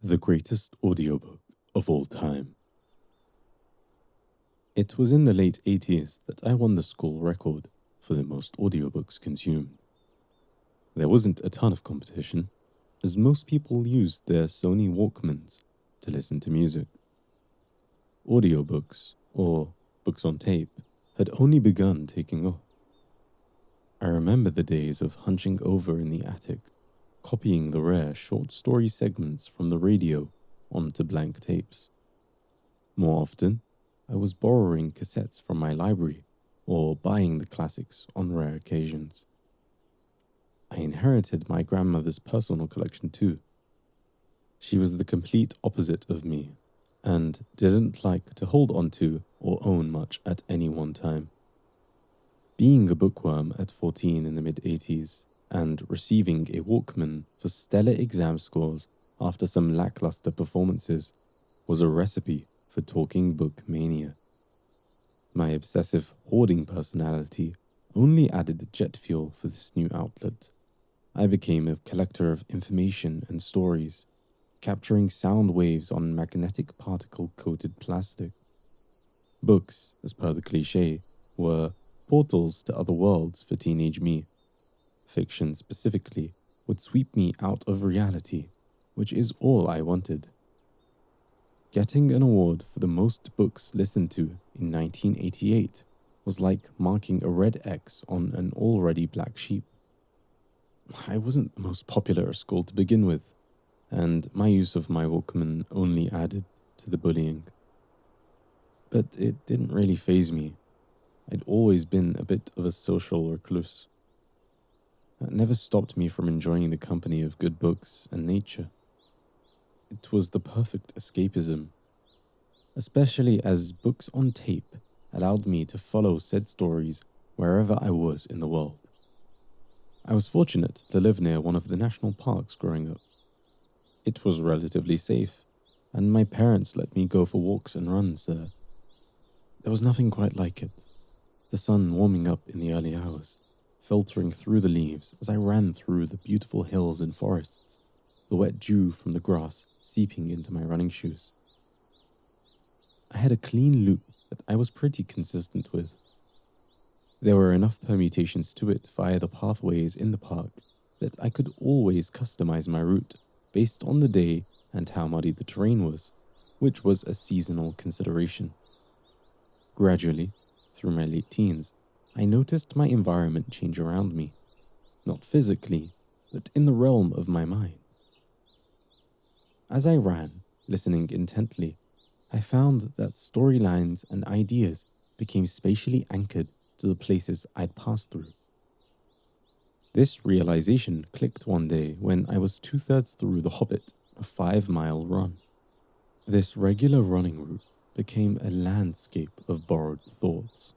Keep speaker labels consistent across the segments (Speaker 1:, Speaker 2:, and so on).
Speaker 1: The greatest audiobook of all time. It was in the late 80s that I won the school record for the most audiobooks consumed. There wasn't a ton of competition, as most people used their Sony Walkmans to listen to music. Audiobooks, or books on tape, had only begun taking off. I remember the days of hunching over in the attic, copying the rare short story segments from the radio onto blank tapes. More often, I was borrowing cassettes from my library or buying the classics on rare occasions. I inherited my grandmother's personal collection too. She was the complete opposite of me and didn't like to hold onto or own much at any one time. Being a bookworm at 14 in the mid-80s and receiving a Walkman for stellar exam scores after some lackluster performances was a recipe for talking book mania. My obsessive hoarding personality only added jet fuel for this new outlet. I became a collector of information and stories, capturing sound waves on magnetic particle-coated plastic. Books, as per the cliché, were portals to other worlds for teenage me. Fiction specifically would sweep me out of reality, which is all I wanted. Getting an award for the most books listened to in 1988 was like marking a red X on an already black sheep. I wasn't the most popular at school to begin with, and my use of my Walkman only added to the bullying. But it didn't really faze me. I'd always been a bit of a social recluse. That never stopped me from enjoying the company of good books and nature. It was the perfect escapism, especially as books on tape allowed me to follow said stories wherever I was in the world. I was fortunate to live near one of the national parks growing up. It was relatively safe, and my parents let me go for walks and runs there. There was nothing quite like it. The sun warming up in the early hours, filtering through the leaves as I ran through the beautiful hills and forests, the wet dew from the grass seeping into my running shoes. I had a clean loop that I was pretty consistent with. There were enough permutations to it via the pathways in the park that I could always customize my route based on the day and how muddy the terrain was, which was a seasonal consideration. Gradually, through my late teens, I noticed my environment change around me, not physically, but in the realm of my mind. As I ran, listening intently, I found that storylines and ideas became spatially anchored to the places I'd passed through. This realization clicked one day when I was 2/3 through The Hobbit, a 5-mile run. This regular running route became a landscape of borrowed thoughts.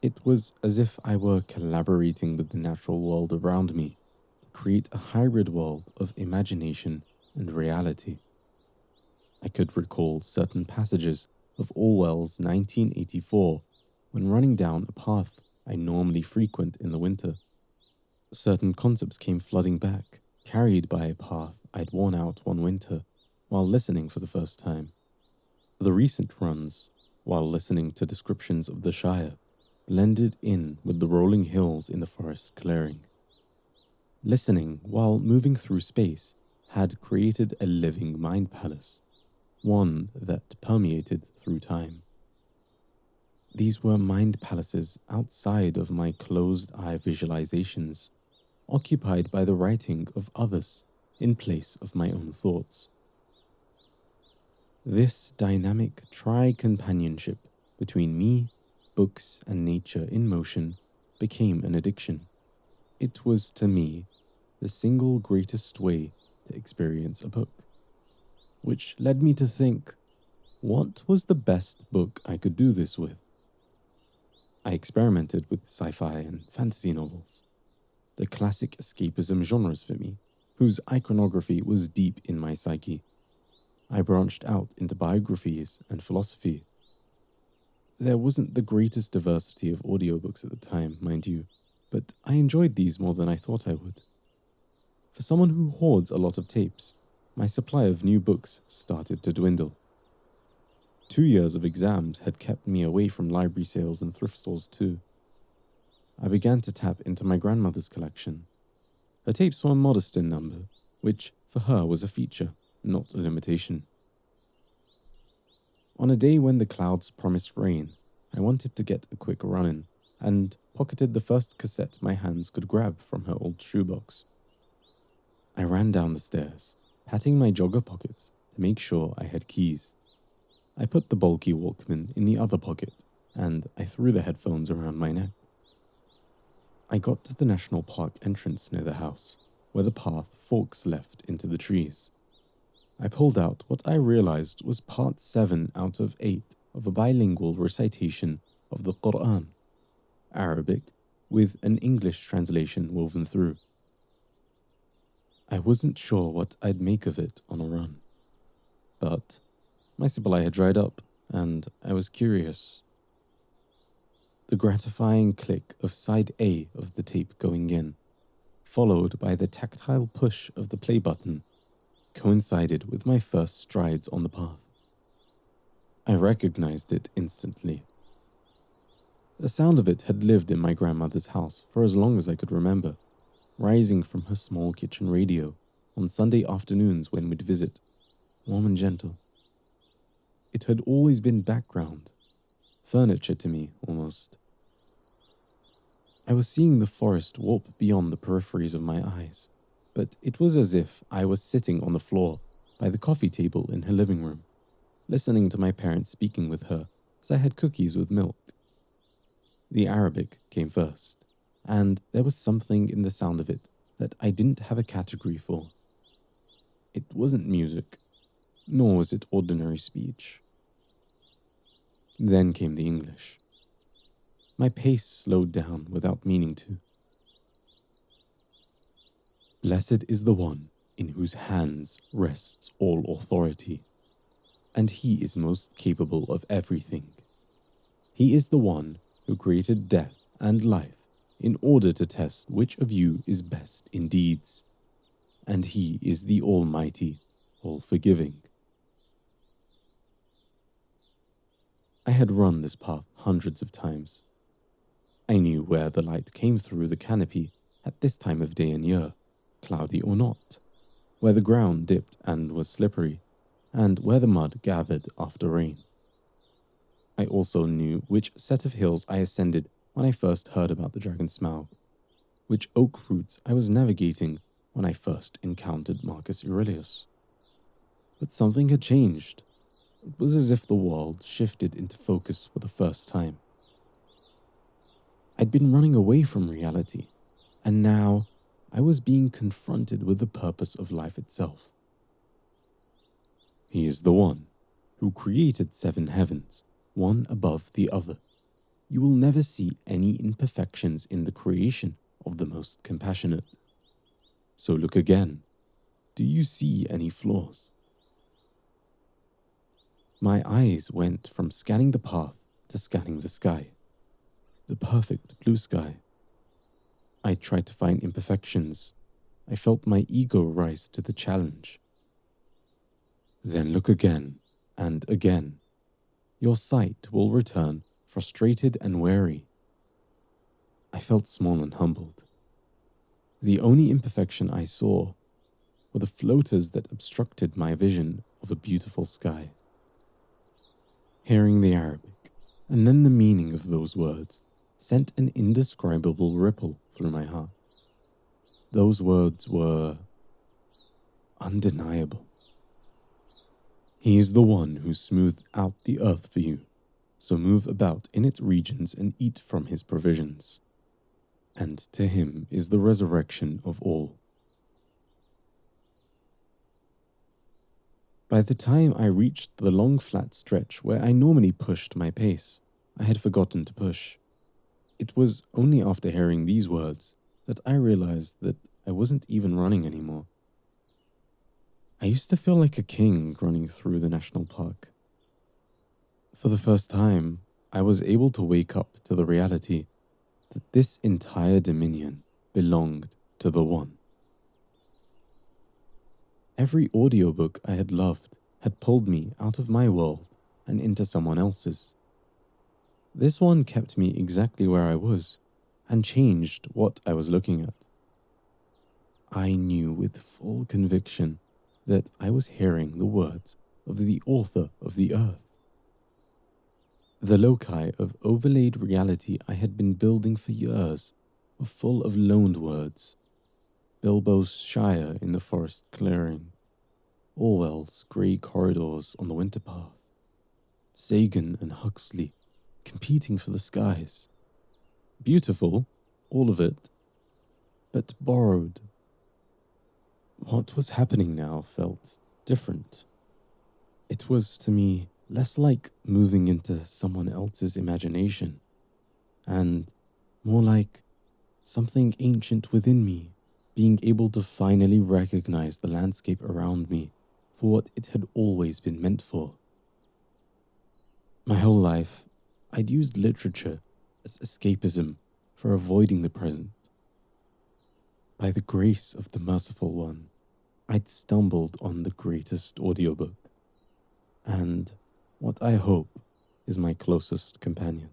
Speaker 1: It was as if I were collaborating with the natural world around me to create a hybrid world of imagination and reality. I could recall certain passages of Orwell's 1984 when running down a path I normally frequent in the winter. Certain concepts came flooding back, carried by a path I'd worn out one winter while listening for the first time. The recent runs, while listening to descriptions of the Shire, blended in with the rolling hills in the forest clearing. Listening while moving through space had created a living mind palace, one that permeated through time. These were mind palaces outside of my closed-eye visualizations, occupied by the writing of others in place of my own thoughts. This dynamic tri-companionship between me, books, and nature in motion became an addiction. It was, to me, the single greatest way to experience a book, which led me to think, what was the best book I could do this with? I experimented with sci-fi and fantasy novels, the classic escapism genres for me, whose iconography was deep in my psyche. I branched out into biographies and philosophy. There wasn't the greatest diversity of audiobooks at the time, mind you, but I enjoyed these more than I thought I would. For someone who hoards a lot of tapes, my supply of new books started to dwindle. 2 years of exams had kept me away from library sales and thrift stores too. I began to tap into my grandmother's collection. Her tapes were modest in number, which for her was a feature, not a limitation. On a day when the clouds promised rain, I wanted to get a quick run-in and pocketed the first cassette my hands could grab from her old shoebox. I ran down the stairs, patting my jogger pockets to make sure I had keys. I put the bulky Walkman in the other pocket, and I threw the headphones around my neck. I got to the national park entrance near the house, where the path forks left into the trees. I pulled out what I realized was part 7 out of 8 of a bilingual recitation of the Quran, Arabic, with an English translation woven through. I wasn't sure what I'd make of it on a run, but my supply had dried up, and I was curious. The gratifying click of side A of the tape going in, followed by the tactile push of the play button, coincided with my first strides on the path. I recognized it instantly. The sound of it had lived in my grandmother's house for as long as I could remember, rising from her small kitchen radio on Sunday afternoons when we'd visit, warm and gentle. It had always been background, furniture to me almost. I was seeing the forest warp beyond the peripheries of my eyes, but it was as if I was sitting on the floor by the coffee table in her living room, listening to my parents speaking with her as I had cookies with milk. The Arabic came first, and there was something in the sound of it that I didn't have a category for. It wasn't music, nor was it ordinary speech. Then came the English. My pace slowed down without meaning to. Blessed is the one in whose hands rests all authority, and he is most capable of everything. He is the one who created death and life in order to test which of you is best in deeds, and he is the Almighty, all-forgiving. I had run this path hundreds of times. I knew where the light came through the canopy at this time of day and year, cloudy or not, where the ground dipped and was slippery, and where the mud gathered after rain. I also knew which set of hills I ascended when I first heard about the dragon Smaug, which oak roots I was navigating when I first encountered Marcus Aurelius. But something had changed. It was as if the world shifted into focus for the first time. I'd been running away from reality, and now I was being confronted with the purpose of life itself. He is the one who created 7 heavens, one above the other. You will never see any imperfections in the creation of the most compassionate. So look again. Do you see any flaws? My eyes went from scanning the path to scanning the sky. The perfect blue sky. I tried to find imperfections. I felt my ego rise to the challenge. Then look again and again. Your sight will return frustrated and weary. I felt small and humbled. The only imperfection I saw were the floaters that obstructed my vision of a beautiful sky. Hearing the Arabic, and then the meaning of those words, sent an indescribable ripple through my heart. Those words were undeniable. He is the one who smoothed out the earth for you, so move about in its regions and eat from his provisions. And to him is the resurrection of all. By the time I reached the long flat stretch where I normally pushed my pace, I had forgotten to push. It was only after hearing these words that I realized that I wasn't even running anymore. I used to feel like a king running through the national park. For the first time, I was able to wake up to the reality that this entire dominion belonged to the one. Every audiobook I had loved had pulled me out of my world and into someone else's. This one kept me exactly where I was and changed what I was looking at. I knew with full conviction that I was hearing the words of the author of the earth. The loci of overlaid reality I had been building for years were full of loaned words. Bilbo's shire in the forest clearing, Orwell's grey corridors on the winter path, Sagan and Huxley competing for the skies. Beautiful, all of it, but borrowed. What was happening now felt different. It was, to me, less like moving into someone else's imagination, and more like something ancient within me being able to finally recognize the landscape around me for what it had always been meant for. My whole life, I'd used literature as escapism for avoiding the present. By the grace of the Merciful One, I'd stumbled on the greatest audiobook, and what I hope is my closest companion.